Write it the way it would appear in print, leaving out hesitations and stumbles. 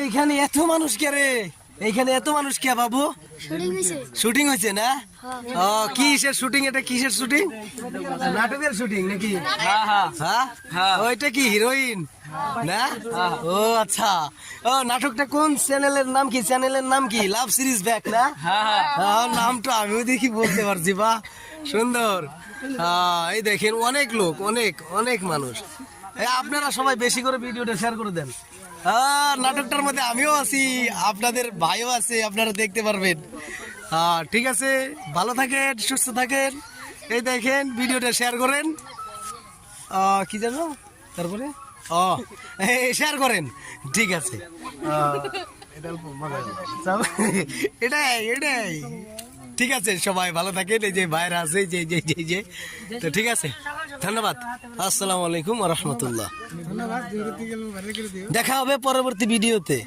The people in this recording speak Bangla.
এইখানে এত মানুষ কে রে? এইখানে এত মানুষ কে বাবু? শুটিং হয়েছে না? ও কিসের শুটিং? এটা কিসের শুটিং? নাটকের শুটিং নাকি? হ্যাঁ, ওইটা কি হিরোইন না? ও আচ্ছা। ও নাটকটা কোন চ্যানেলের নাম কি? চ্যানেলের নাম কি? লাভ সিরিজ ব্যাক না? নামটা আমিও দেখি বলতে পারছি। বা সুন্দর। এই দেখেন অনেক লোক, অনেক অনেক মানুষ। আপনারা সবাই বেশি করে ভিডিওটা শেয়ার করে দেন। নাটকটার মধ্যে আমিও আছি, আপনাদের ভাইও আছে, আপনারা দেখতে পারবেন। ঠিক আছে, ভালো থাকেন, সুস্থ থাকেন। এই দেখেন ভিডিওটা শেয়ার করেন। কি জানো তারপরে শেয়ার করেন। ঠিক আছে, এটাই এটাই। ঠিক আছে, সবাই ভালো থাকেন। এই যে বাইরে আছে, যে যে যে যে তো ঠিক আছে, ধন্যবাদ। আসসালামু আলাইকুম ওয়া রাহমাতুল্লাহ। দেখা হবে পরবর্তী ভিডিওতে।